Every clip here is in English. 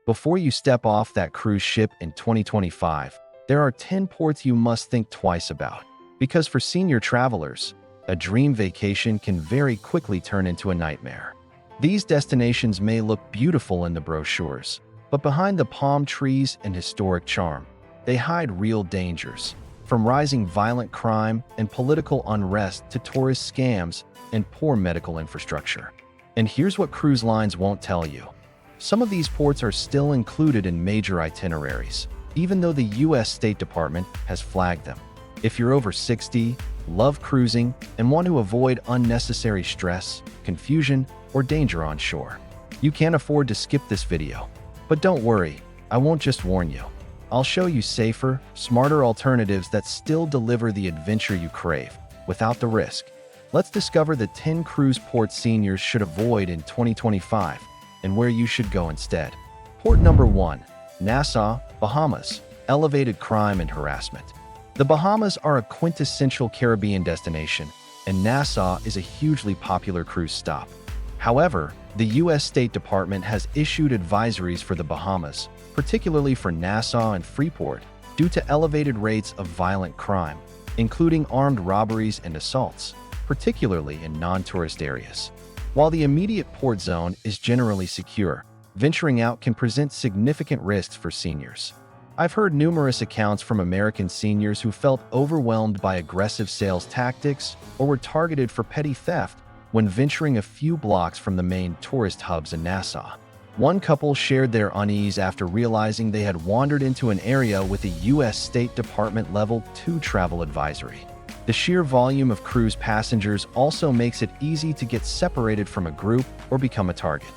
Before you step off that cruise ship in 2025, there are 10 ports you must think twice about. Because for senior travelers, a dream vacation can very quickly turn into a nightmare. These destinations may look beautiful in the brochures, but behind the palm trees and historic charm, they hide real dangers, from rising violent crime and political unrest to tourist scams and poor medical infrastructure. And here's what cruise lines won't tell you. Some of these ports are still included in major itineraries, even though the U.S. State Department has flagged them. If you're over 60, love cruising, and want to avoid unnecessary stress, confusion, or danger on shore, you can't afford to skip this video. But don't worry, I won't just warn you. I'll show you safer, smarter alternatives that still deliver the adventure you crave, without the risk. Let's discover the 10 cruise ports seniors should avoid in 2025 and where you should go instead. Port number 1, Nassau, Bahamas. Elevated crime and harassment. The Bahamas are a quintessential Caribbean destination, and Nassau is a hugely popular cruise stop. However, the U.S. State Department has issued advisories for the Bahamas, particularly for Nassau and Freeport, due to elevated rates of violent crime, including armed robberies and assaults, particularly in non-tourist areas. While the immediate port zone is generally secure, venturing out can present significant risks for seniors. I've heard numerous accounts from American seniors who felt overwhelmed by aggressive sales tactics or were targeted for petty theft when venturing a few blocks from the main tourist hubs in Nassau. One couple shared their unease after realizing they had wandered into an area with a U.S. State Department Level 2 travel advisory. The sheer volume of cruise passengers also makes it easy to get separated from a group or become a target.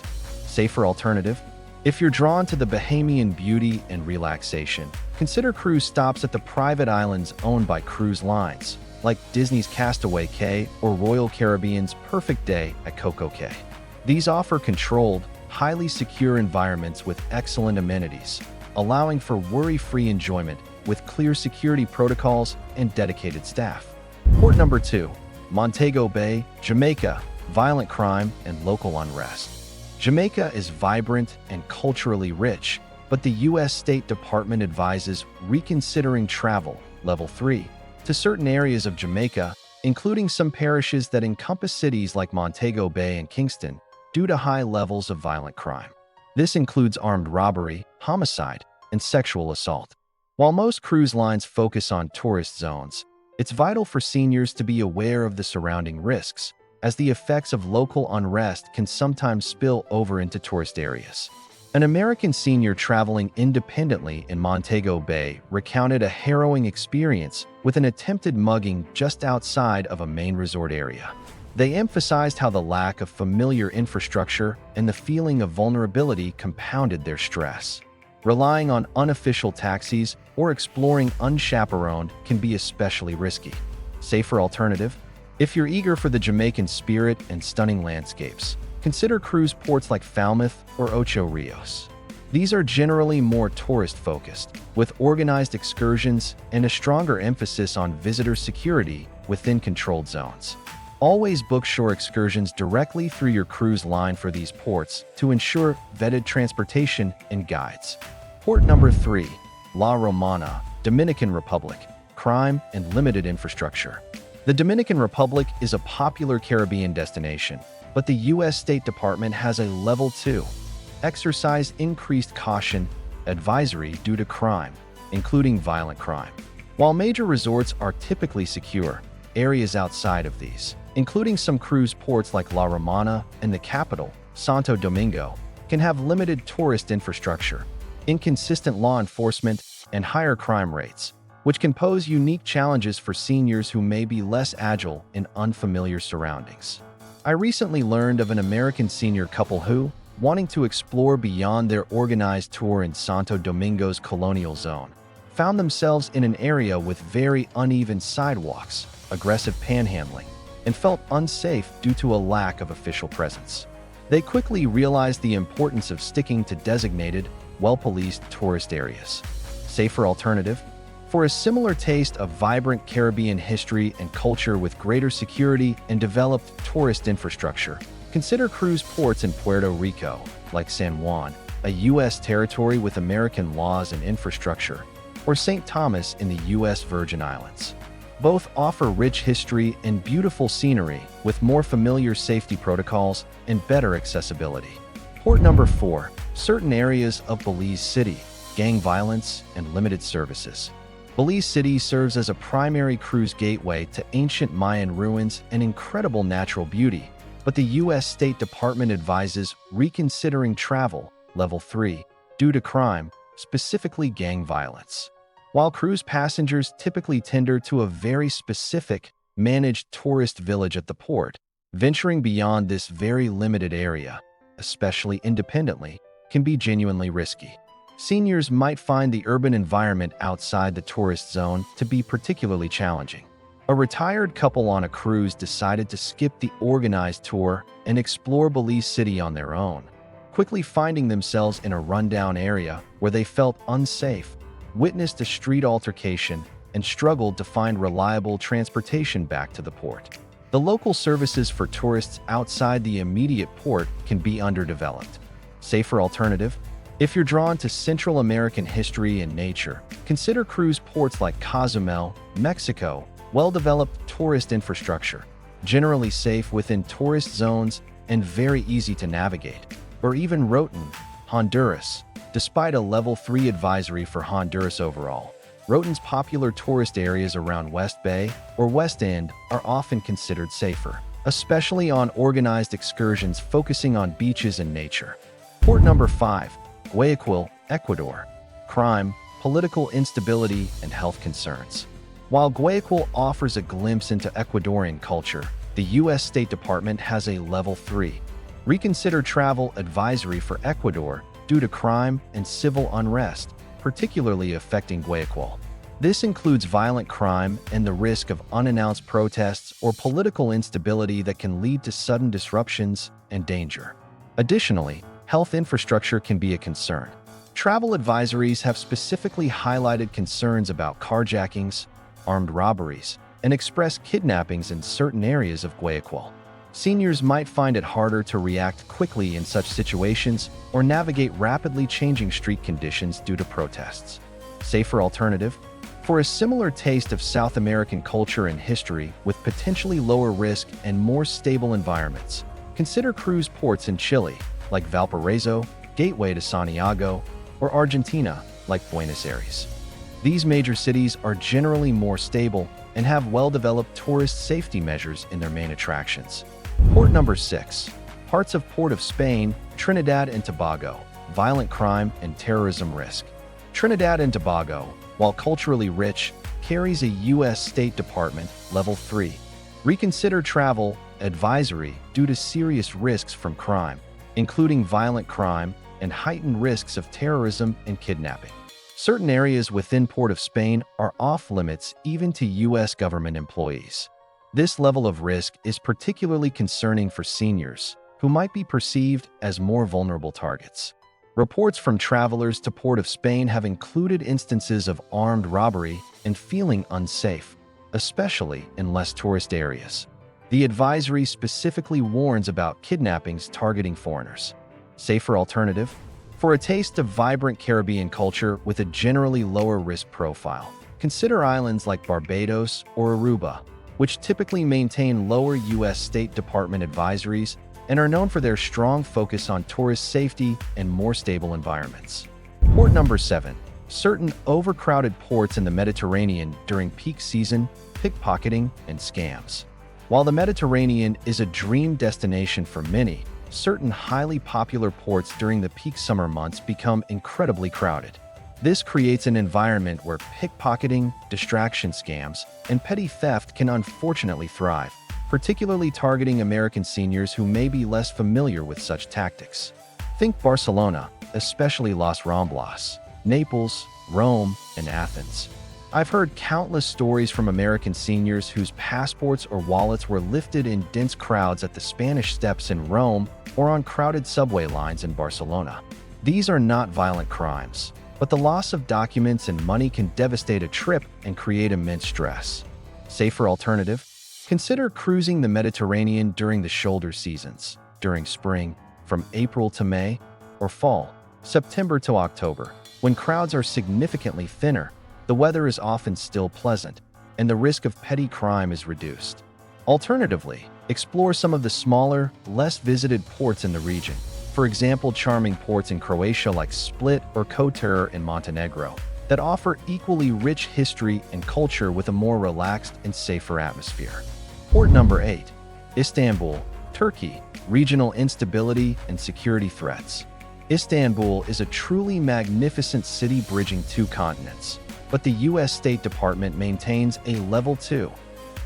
Safer alternative? If you're drawn to the Bahamian beauty and relaxation, consider cruise stops at the private islands owned by cruise lines, like Disney's Castaway Cay or Royal Caribbean's Perfect Day at Coco Cay. These offer controlled, highly secure environments with excellent amenities, allowing for worry-free enjoyment with clear security protocols and dedicated staff. Port number 2, Montego Bay, Jamaica. Violent crime and local unrest. Jamaica is vibrant and culturally rich, but the U.S. State Department advises reconsidering travel, Level 3, to certain areas of Jamaica, including some parishes that encompass cities like Montego Bay and Kingston, due to high levels of violent crime. This includes armed robbery, homicide, and sexual assault. While most cruise lines focus on tourist zones, it's vital for seniors to be aware of the surrounding risks, as the effects of local unrest can sometimes spill over into tourist areas. An American senior traveling independently in Montego Bay recounted a harrowing experience with an attempted mugging just outside of a main resort area. They emphasized how the lack of familiar infrastructure and the feeling of vulnerability compounded their stress. Relying on unofficial taxis or exploring unchaperoned can be especially risky. Safer alternative? If you're eager for the Jamaican spirit and stunning landscapes, consider cruise ports like Falmouth or Ocho Rios. These are generally more tourist-focused, with organized excursions and a stronger emphasis on visitor security within controlled zones. Always book shore excursions directly through your cruise line for these ports to ensure vetted transportation and guides. Port number 3, La Romana, Dominican Republic. Crime and limited infrastructure. The Dominican Republic is a popular Caribbean destination, but the U.S. State Department has a Level 2, exercise increased caution, advisory due to crime, including violent crime. While major resorts are typically secure, areas outside of these, including some cruise ports like La Romana and the capital, Santo Domingo, can have limited tourist infrastructure, inconsistent law enforcement, and higher crime rates, which can pose unique challenges for seniors who may be less agile in unfamiliar surroundings. I recently learned of an American senior couple who, wanting to explore beyond their organized tour in Santo Domingo's colonial zone, found themselves in an area with very uneven sidewalks, aggressive panhandling, and felt unsafe due to a lack of official presence. They quickly realized the importance of sticking to designated, well-policed tourist areas. Safer alternative? For a similar taste of vibrant Caribbean history and culture with greater security and developed tourist infrastructure, consider cruise ports in Puerto Rico, like San Juan, a U.S. territory with American laws and infrastructure, or St. Thomas in the U.S. Virgin Islands. Both offer rich history and beautiful scenery with more familiar safety protocols and better accessibility. Port number 4, certain areas of Belize City, gang violence and limited services. Belize City serves as a primary cruise gateway to ancient Mayan ruins and incredible natural beauty, but the U.S. State Department advises reconsidering travel, level 3, due to crime, specifically gang violence. While cruise passengers typically tender to a very specific, managed tourist village at the port, venturing beyond this very limited area, especially independently, can be genuinely risky. Seniors might find the urban environment outside the tourist zone to be particularly challenging. A retired couple on a cruise decided to skip the organized tour and explore Belize City on their own, quickly finding themselves in a rundown area where they felt unsafe, witnessed a street altercation, and struggled to find reliable transportation back to the port. The local services for tourists outside the immediate port can be underdeveloped. Safer alternative? If you're drawn to Central American history and nature, consider cruise ports like Cozumel, Mexico, well-developed tourist infrastructure, generally safe within tourist zones and very easy to navigate, or even Roatan, Honduras. Despite a level 3 advisory for Honduras overall, Roatan's popular tourist areas around West Bay or West End are often considered safer, especially on organized excursions focusing on beaches and nature. Port number 5, Guaquil, Ecuador. Crime, political instability, and health concerns. While Guaquil offers a glimpse into Ecuadorian culture, the U.S. State Department has a level 3 reconsider travel advisory for Ecuador due to crime and civil unrest, particularly affecting Guaquil. This includes violent crime and the risk of unannounced protests or political instability that can lead to sudden disruptions and danger. Additionally, health infrastructure can be a concern. Travel advisories have specifically highlighted concerns about carjackings, armed robberies, and express kidnappings in certain areas of Guaquil. Seniors might find it harder to react quickly in such situations or navigate rapidly changing street conditions due to protests. Safer alternative? For a similar taste of South American culture and history with potentially lower risk and more stable environments, consider cruise ports in Chile, like Valparaiso, gateway to Santiago, or Argentina, like Buenos Aires. These major cities are generally more stable and have well-developed tourist safety measures in their main attractions. Port number 6. Parts of Port of Spain, Trinidad and Tobago. Violent crime and terrorism risk. Trinidad and Tobago, while culturally rich, carries a U.S. State Department Level 3 reconsider travel advisory due to serious risks from crime, including violent crime and heightened risks of terrorism and kidnapping. Certain areas within Port of Spain are off-limits even to U.S. government employees. This level of risk is particularly concerning for seniors, who might be perceived as more vulnerable targets. Reports from travelers to Port of Spain have included instances of armed robbery and feeling unsafe, especially in less tourist areas. The advisory specifically warns about kidnappings targeting foreigners. Safer alternative? For a taste of vibrant Caribbean culture with a generally lower risk profile, consider islands like Barbados or Aruba, which typically maintain lower U.S. State Department advisories and are known for their strong focus on tourist safety and more stable environments. Port number 7. Certain overcrowded ports in the Mediterranean during peak season, pickpocketing, and scams. While the Mediterranean is a dream destination for many, certain highly popular ports during the peak summer months become incredibly crowded. This creates an environment where pickpocketing, distraction scams, and petty theft can unfortunately thrive, particularly targeting American seniors who may be less familiar with such tactics. Think Barcelona, especially Los Ramblas, Naples, Rome, and Athens. I've heard countless stories from American seniors whose passports or wallets were lifted in dense crowds at the Spanish Steps in Rome or on crowded subway lines in Barcelona. These are not violent crimes, but the loss of documents and money can devastate a trip and create immense stress. Safer alternative? Consider cruising the Mediterranean during the shoulder seasons, during spring, from April to May, or fall, September to October, when crowds are significantly thinner, the weather is often still pleasant, and the risk of petty crime is reduced. Alternatively, explore some of the smaller, less visited ports in the region. For example, charming ports in Croatia like Split or Kotor in Montenegro that offer equally rich history and culture with a more relaxed and safer atmosphere. Port number 8. Istanbul, Turkey. Regional instability and security threats. Istanbul is a truly magnificent city bridging two continents, but the U.S. State Department maintains a Level 2.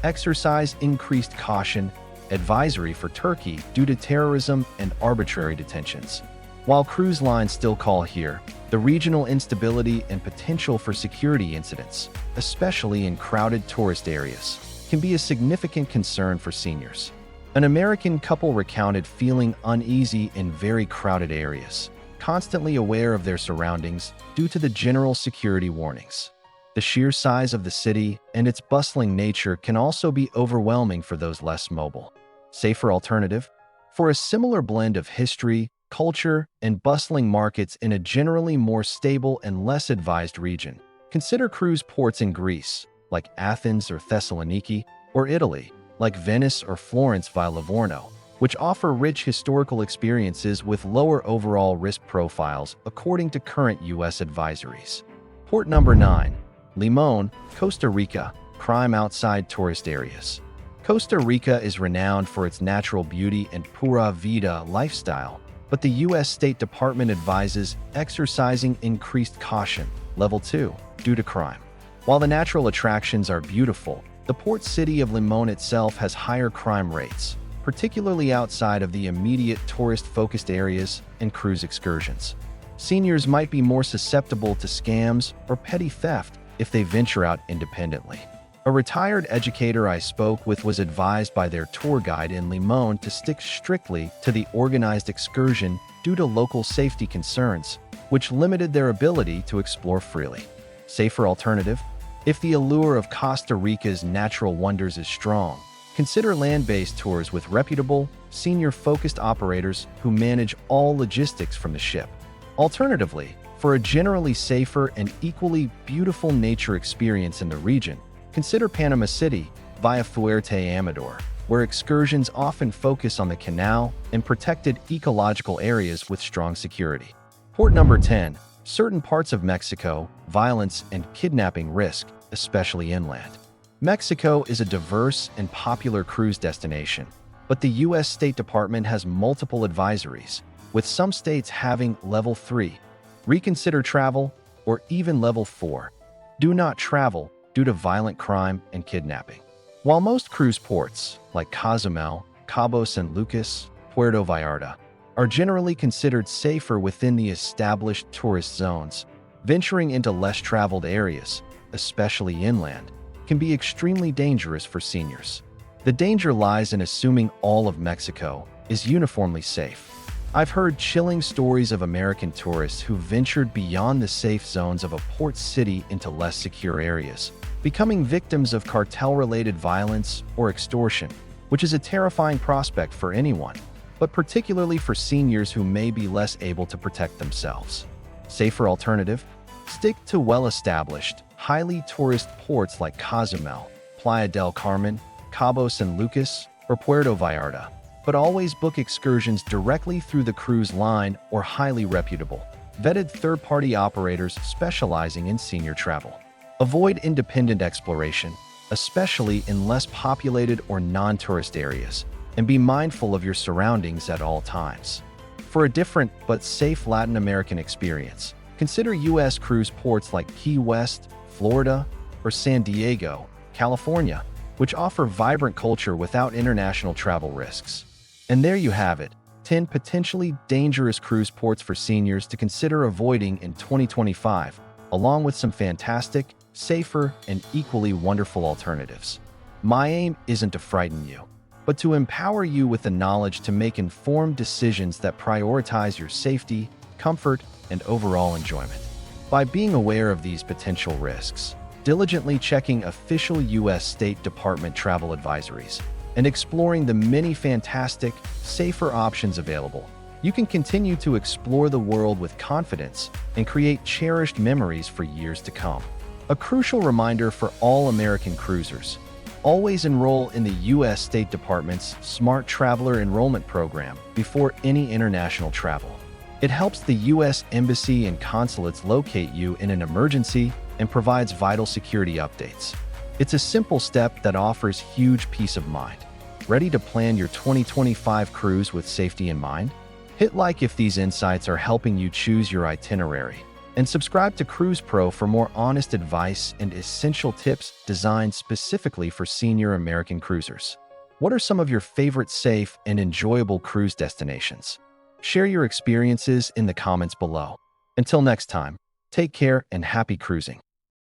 Exercise increased caution advisory for Turkey due to terrorism and arbitrary detentions. While cruise lines still call here, the regional instability and potential for security incidents, especially in crowded tourist areas, can be a significant concern for seniors. An American couple recounted feeling uneasy in very crowded areas, constantly aware of their surroundings due to the general security warnings. The sheer size of the city and its bustling nature can also be overwhelming for those less mobile. Safer alternative? For a similar blend of history, culture, and bustling markets in a generally more stable and less advised region, consider cruise ports in Greece, like Athens or Thessaloniki, or Italy, like Venice or Florence via Livorno, which offer rich historical experiences with lower overall risk profiles according to current U.S. advisories. Port number 9. Limón, Costa Rica. Crime outside tourist areas. Costa Rica is renowned for its natural beauty and pura vida lifestyle, but the U.S. State Department advises exercising increased caution, Level 2, due to crime. While the natural attractions are beautiful, the port city of Limón itself has higher crime rates, particularly outside of the immediate tourist-focused areas and cruise excursions. Seniors might be more susceptible to scams or petty theft if they venture out independently. A retired educator I spoke with was advised by their tour guide in Limón to stick strictly to the organized excursion due to local safety concerns, which limited their ability to explore freely. Safer alternative? If the allure of Costa Rica's natural wonders is strong, consider land-based tours with reputable, senior-focused operators who manage all logistics from the ship. Alternatively, for a generally safer and equally beautiful nature experience in the region, consider Panama City via Fuerte Amador, where excursions often focus on the canal and protected ecological areas with strong security. Port number 10. Certain parts of Mexico, violence and kidnapping risk, especially inland. Mexico is a diverse and popular cruise destination, but the U.S. State Department has multiple advisories, with some states having Level 3, reconsider travel, or even Level 4, do not travel due to violent crime and kidnapping. While most cruise ports, like Cozumel, Cabo San Lucas, Puerto Vallarta, are generally considered safer within the established tourist zones, venturing into less traveled areas, especially inland, can be extremely dangerous for seniors. The danger lies in assuming all of Mexico is uniformly safe. I've heard chilling stories of American tourists who ventured beyond the safe zones of a port city into less secure areas, becoming victims of cartel-related violence or extortion, which is a terrifying prospect for anyone, but particularly for seniors who may be less able to protect themselves. Safer alternative? Stick to well-established, highly tourist ports like Cozumel, Playa del Carmen, Cabo San Lucas, or Puerto Vallarta, but always book excursions directly through the cruise line or highly reputable, vetted third-party operators specializing in senior travel. Avoid independent exploration, especially in less populated or non-tourist areas, and be mindful of your surroundings at all times. For a different but safe Latin American experience, consider U.S. cruise ports like Key West, Florida, or San Diego, California, which offer vibrant culture without international travel risks. And there you have it, 10 potentially dangerous cruise ports for seniors to consider avoiding in 2025, along with some fantastic, safer, and equally wonderful alternatives. My aim isn't to frighten you, but to empower you with the knowledge to make informed decisions that prioritize your safety, comfort, and overall enjoyment. By being aware of these potential risks, diligently checking official U.S. State Department travel advisories, and exploring the many fantastic, safer options available, you can continue to explore the world with confidence and create cherished memories for years to come. A crucial reminder for all American cruisers: always enroll in the U.S. State Department's Smart Traveler Enrollment Program before any international travel. It helps the U.S. Embassy and consulates locate you in an emergency and provides vital security updates. It's a simple step that offers huge peace of mind. Ready to plan your 2025 cruise with safety in mind? Hit like if these insights are helping you choose your itinerary, and subscribe to Cruise Pro for more honest advice and essential tips designed specifically for senior American cruisers. What are some of your favorite safe and enjoyable cruise destinations? Share your experiences in the comments below. Until next time, take care and happy cruising.